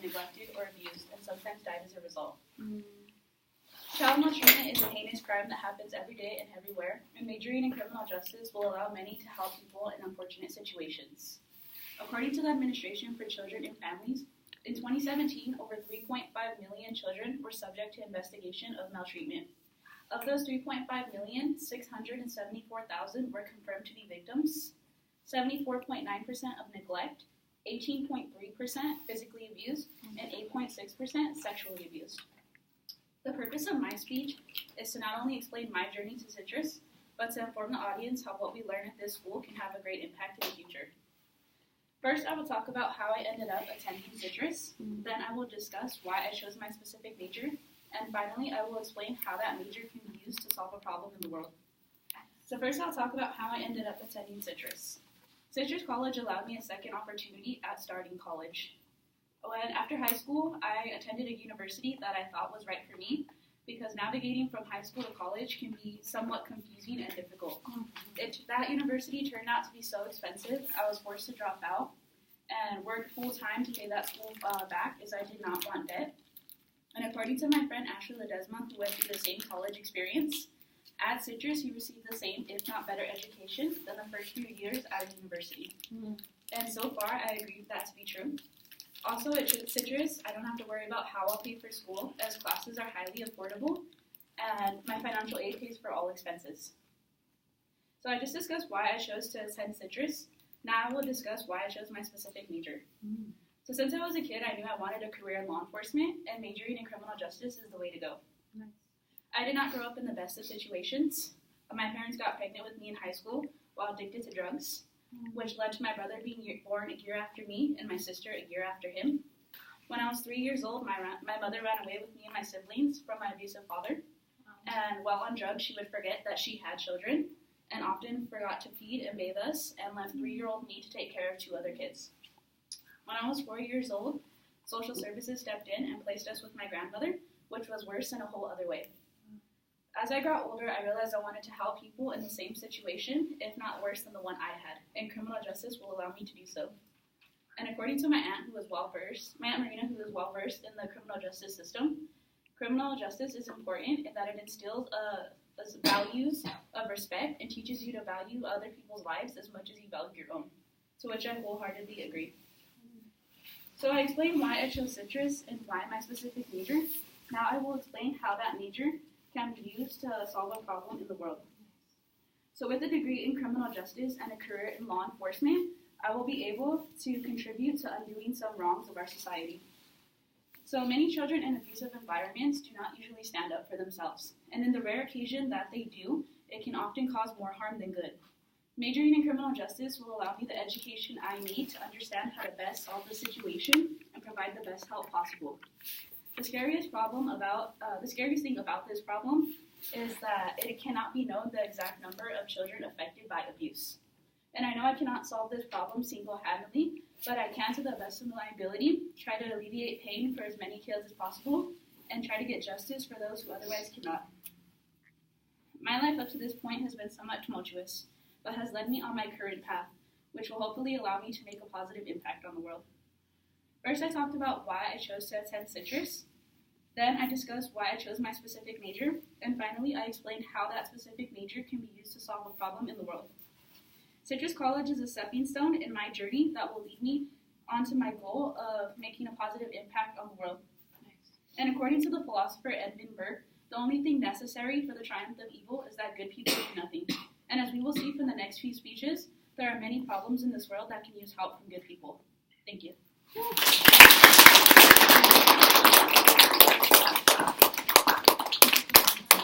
neglected or abused and sometimes died as a result. Child maltreatment is a heinous crime that happens every day and everywhere, and majoring in criminal justice will allow many to help people in unfortunate situations. According to the Administration for Children and Families, in 2017, over 3.5 million children were subject to investigation of maltreatment. Of those 3.5 million, 674,000 were confirmed to be victims, 74.9% of neglect, 18.3% physically abused, and 8.6% sexually abused. The purpose of my speech is to not only explain my journey to Citrus, but to inform the audience how what we learn at this school can have a great impact in the future. First, I will talk about how I ended up attending Citrus. Then I will discuss why I chose my specific major. And finally, I will explain how that major can be used to solve a problem in the world. So first, I'll talk about how I ended up attending Citrus. Citrus College allowed me a second opportunity at starting college. After high school, I attended a university that I thought was right for me, because navigating from high school to college can be somewhat confusing and difficult. That university turned out to be so expensive, I was forced to drop out and work full-time to pay that school back, as I did not want debt. And according to my friend Ashley Ledesma, who went through the same college experience, at Citrus he received the same, if not better, education than the first few years at a university. And so far, I agree with that to be true. Also, at Citrus, I don't have to worry about how I'll pay for school, as classes are highly affordable, and my financial aid pays for all expenses. So I just discussed why I chose to attend Citrus. Now I will discuss why I chose my specific major. So since I was a kid, I knew I wanted a career in law enforcement, and majoring in criminal justice is the way to go. Nice. I did not grow up in the best of situations. My parents got pregnant with me in high school while addicted to drugs, which led to my brother being born a year after me and my sister a year after him. When I was 3 years old, my mother ran away with me and my siblings from my abusive father. And while on drugs, she would forget that she had children and often forgot to feed and bathe us and left 3-year-old me to take care of 2 other kids. When I was 4 years old, social services stepped in and placed us with my grandmother, which was worse in a whole other way. As I got older, I realized I wanted to help people in the same situation, if not worse than the one I had, and criminal justice will allow me to do so. And according to my aunt, my Aunt Marina, who is well-versed in the criminal justice system, criminal justice is important in that it instills values of respect and teaches you to value other people's lives as much as you value your own, to which I wholeheartedly agree. So I explained why I chose Citrus and why my specific major. Now I will explain how that major can be used to solve a problem in the world. So with a degree in criminal justice and a career in law enforcement, I will be able to contribute to undoing some wrongs of our society. So many children in abusive environments do not usually stand up for themselves, and in the rare occasion that they do, it can often cause more harm than good. Majoring in criminal justice will allow me the education I need to understand how to best solve the situation and provide the best help possible. The scariest thing about this problem is that it cannot be known the exact number of children affected by abuse. And I know I cannot solve this problem single-handedly, but I can, to the best of my ability, try to alleviate pain for as many kids as possible and try to get justice for those who otherwise cannot. My life up to this point has been somewhat tumultuous, but has led me on my current path, which will hopefully allow me to make a positive impact on the world. First, I talked about why I chose to attend Citrus. Then I discussed why I chose my specific major. And finally, I explained how that specific major can be used to solve a problem in the world. Citrus College is a stepping stone in my journey that will lead me onto my goal of making a positive impact on the world. And according to the philosopher Edmund Burke, the only thing necessary for the triumph of evil is that good people do nothing. And as we will see from the next few speeches, there are many problems in this world that can use help from good people. Thank you.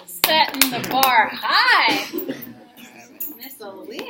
Setting the bar high.